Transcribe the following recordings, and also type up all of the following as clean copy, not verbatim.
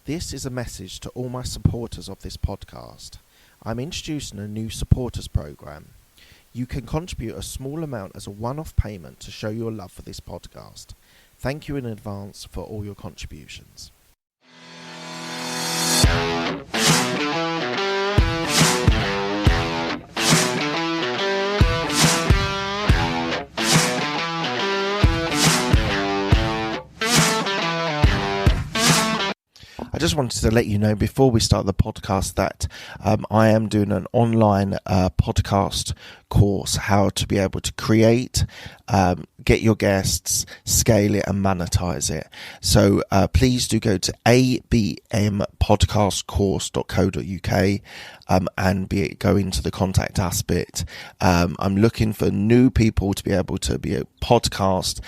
This is a message to all my supporters of this podcast. I'm introducing a new supporters program. You can contribute a small amount as a one-off payment to show your love for this podcast. Thank you in advance for all your contributions. I just wanted to let you know before we start the podcast that I am doing an online podcast course, how to be able to create, get your guests, scale it and monetize it. So please do go to abmpodcastcourse.co.uk and go into the contact us bit. I'm looking for new people to be able to be a podcast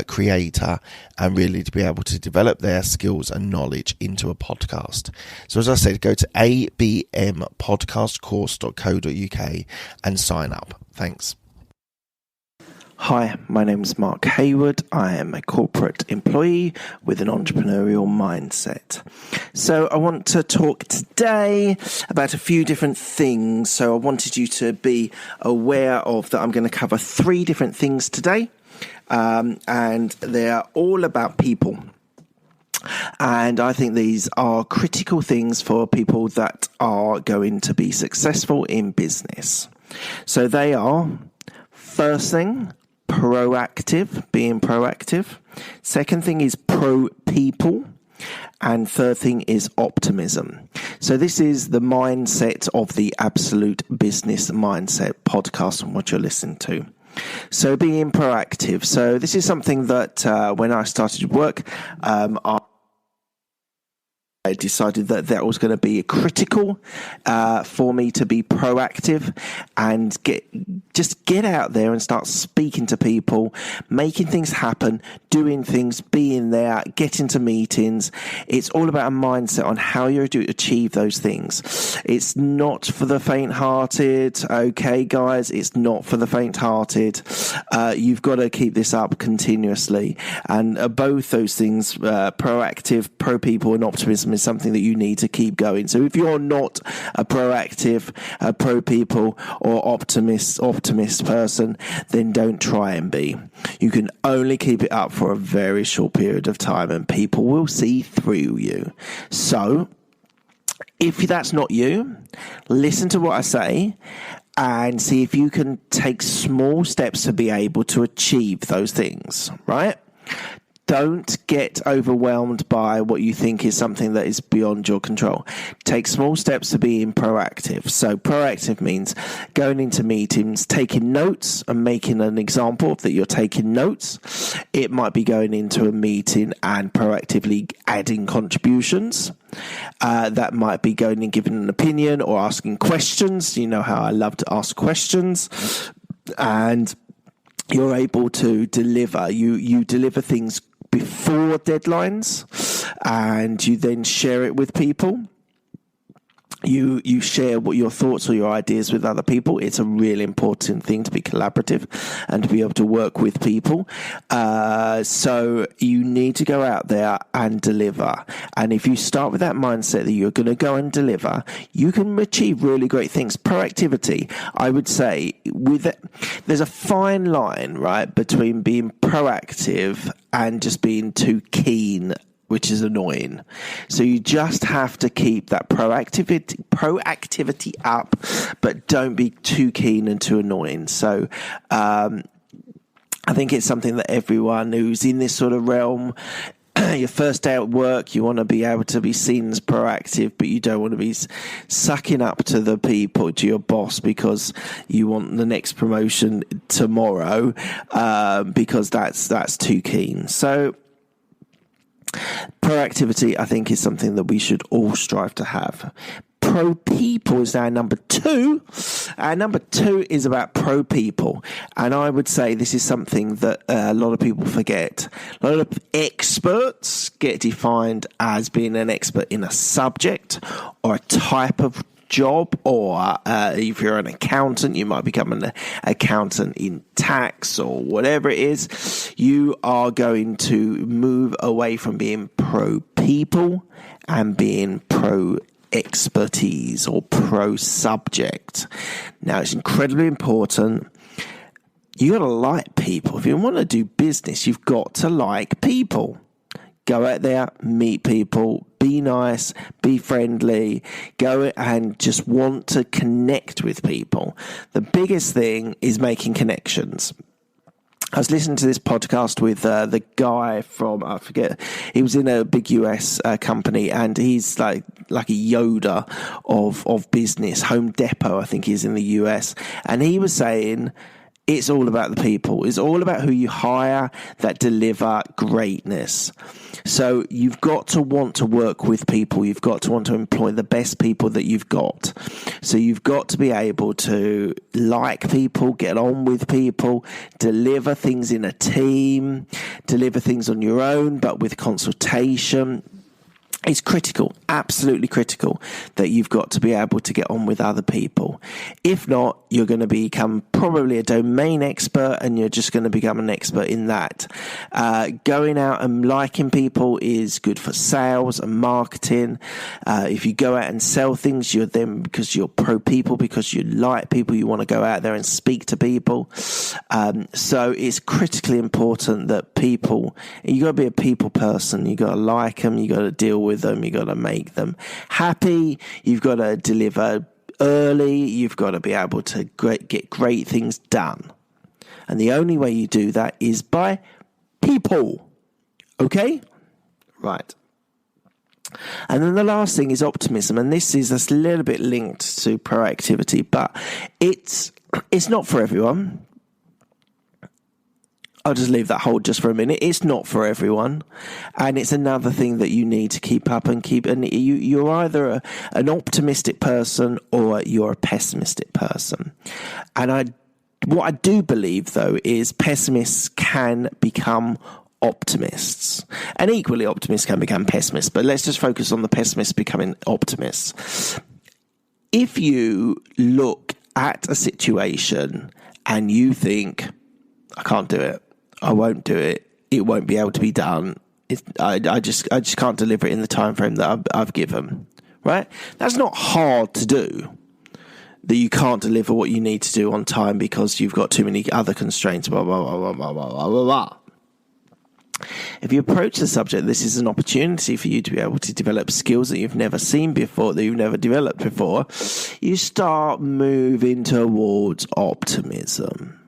creator and really to be able to develop their skills and knowledge into a podcast. So as I said, go to abmpodcastcourse.co.uk and sign up. Thanks. Hi, my name is Mark Hayward. I am a corporate employee with an entrepreneurial mindset. So I want to talk today about a few different things. So I wanted you to be aware of that I'm going to cover 3 different things today. And they're all about people. And I think these are critical things for people that are going to be successful in business. So they are, first thing, being proactive. Second thing is pro-people. And third thing is optimism. So this is the mindset of the Absolute Business Mindset podcast and what you're listening to. So being proactive. So this is something that when I started work, I decided that was going to be critical for me to be proactive and get out there and start speaking to people, making things happen, doing things, being there, getting to meetings. It's all about a mindset on how you're to achieve those things. It's not for the faint-hearted, okay, guys? It's not for the faint-hearted. You've got to keep this up continuously. And both those things, proactive, pro-people and optimism, is something that you need to keep going. So if you're not a proactive, pro-people or optimist person, then don't try and be. You can only keep it up for a very short period of time and people will see through you. So if that's not you, listen to what I say and see if you can take small steps to be able to achieve those things, right? Don't get overwhelmed by what you think is something that is beyond your control. Take small steps to being proactive. So proactive means going into meetings, taking notes and making an example that you're taking notes. It might be going into a meeting and proactively adding contributions. That might be going and giving an opinion or asking questions. You know how I love to ask questions. And you're able to deliver. You deliver things before deadlines and you then share it with people. You share what your thoughts or your ideas with other people. It's a really important thing to be collaborative and to be able to work with people. So you need to go out there and deliver. And if you start with that mindset that you're going to go and deliver, you can achieve really great things. Proactivity, I would say, there's a fine line, right, between being proactive and just being too keen, which is annoying. So you just have to keep that proactivity up, but don't be too keen and too annoying. So I think it's something that everyone who's in this sort of realm, your first day at work, you want to be able to be seen as proactive, but you don't want to be sucking up to the people, to your boss, because you want the next promotion tomorrow, because that's too keen. So proactivity, I think, is something that we should all strive to have. Pro-people is our number 2. Our number 2 is about pro-people. And I would say this is something that a lot of people forget. A lot of experts get defined as being an expert in a subject or a type of job, or if you're an accountant, you might become an accountant in tax or whatever it is. You are going to move away from being pro people and being pro expertise or pro subject. Now, it's incredibly important. You got to like people. If you want to do business, you've got to like people. Go out there, meet people, be nice, be friendly, go and just want to connect with people. The biggest thing is making connections. I was listening to this podcast with the guy from, I forget, he was in a big US company, and he's like a Yoda of business. Home Depot, I think, is in the US. And he was saying, it's all about the people. It's all about who you hire that deliver greatness. So you've got to want to work with people. You've got to want to employ the best people that you've got. So you've got to be able to like people, get on with people, deliver things in a team, deliver things on your own, but with consultation. It's critical, absolutely critical, that you've got to be able to get on with other people. If not, you're going to become probably a domain expert, and you're just going to become an expert in that. Going out and liking people is good for sales and marketing. If you go out and sell things, you're then, because you're pro people, because you like people, you want to go out there and speak to people. So it's critically important that people, you got to be a people person. You got to like them. You got to deal with them. You got to make them happy. You've got to deliver early. You've got to be able to get great things done. And the only way you do that is by people. Okay? Right. And then the last thing is optimism. And this is a little bit linked to proactivity, but it's not for everyone. I'll just leave that hold just for a minute. It's not for everyone, and it's another thing that you need to keep up and keep. And you're either an optimistic person or you're a pessimistic person. And what I do believe, though, is pessimists can become optimists, and equally optimists can become pessimists. But let's just focus on the pessimists becoming optimists. If you look at a situation and you think, I can't do it, I won't do it, it won't be able to be done, I just can't deliver it in the time frame that I've given, right? That's not hard to do, that you can't deliver what you need to do on time because you've got too many other constraints, blah, blah, blah, blah, blah, blah, blah, blah. If you approach the subject, this is an opportunity for you to be able to develop skills that you've never seen before, that you've never developed before. You start moving towards optimism,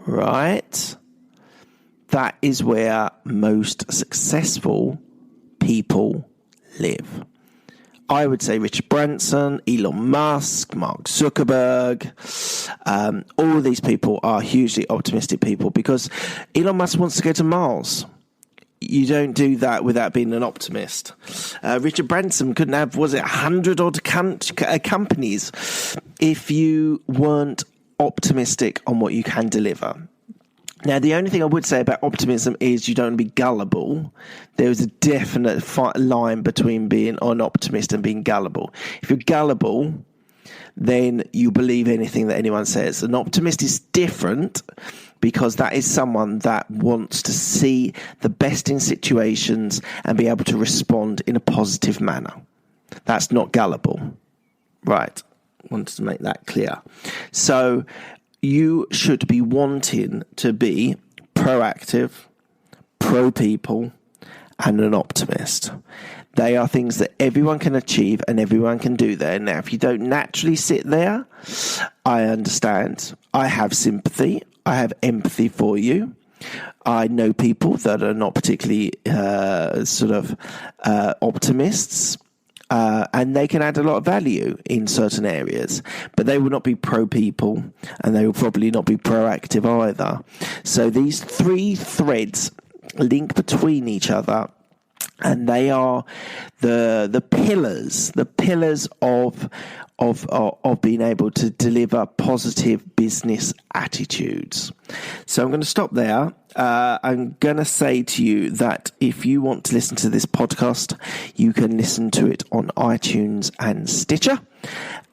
right? That is where most successful people live. I would say Richard Branson, Elon Musk, Mark Zuckerberg, all of these people are hugely optimistic people, because Elon Musk wants to go to Mars. You don't do that without being an optimist. Richard Branson couldn't have, 100 odd companies if you weren't optimistic on what you can deliver. Now, the only thing I would say about optimism is you don't be gullible. There is a definite line between being an optimist and being gullible. If you're gullible, then you believe anything that anyone says. An optimist is different, because that is someone that wants to see the best in situations and be able to respond in a positive manner. That's not gullible. Right. Wanted to make that clear. So you should be wanting to be proactive, pro-people, and an optimist. They are things that everyone can achieve and everyone can do there. Now, if you don't naturally sit there, I understand. I have sympathy. I have empathy for you. I know people that are not particularly optimists. And they can add a lot of value in certain areas, but they will not be pro-people, and they will probably not be proactive either. So these three threads link between each other, and they are the pillars of being able to deliver positive business attitudes. So I'm going to stop there. I'm going to say to you that if you want to listen to this podcast, you can listen to it on iTunes and Stitcher.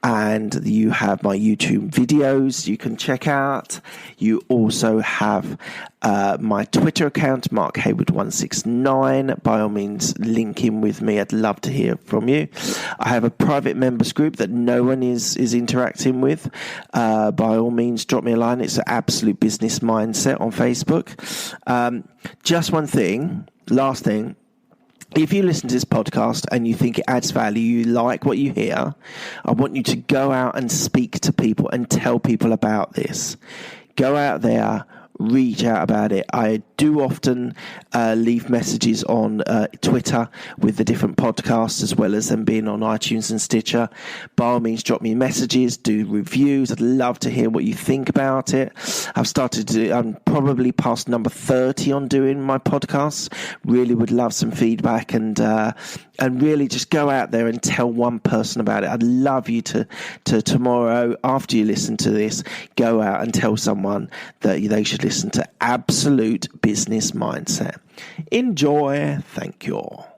And you have my YouTube videos you can check out. You also have my Twitter account, Mark Hayward169. By all means, link in with me. I'd love to hear from you. I have a private members group that no one is interacting with. By all means, drop me a line. It's an Absolute Business Mindset on Facebook. Just one thing, last thing. If you listen to this podcast and you think it adds value, you like what you hear, I want you to go out and speak to people and tell people about this. Go out there, reach out about it. I do often leave messages on Twitter with the different podcasts, as well as them being on iTunes and Stitcher. By all means, drop me messages, do reviews. I'd love to hear what you think about it. I'm probably past number 30 on doing my podcasts. Really would love some feedback and really just go out there and tell one person about it. I'd love you to tomorrow, after you listen to this, go out and tell someone that they should listen to Absolute Business Mindset. Enjoy. Thank you all.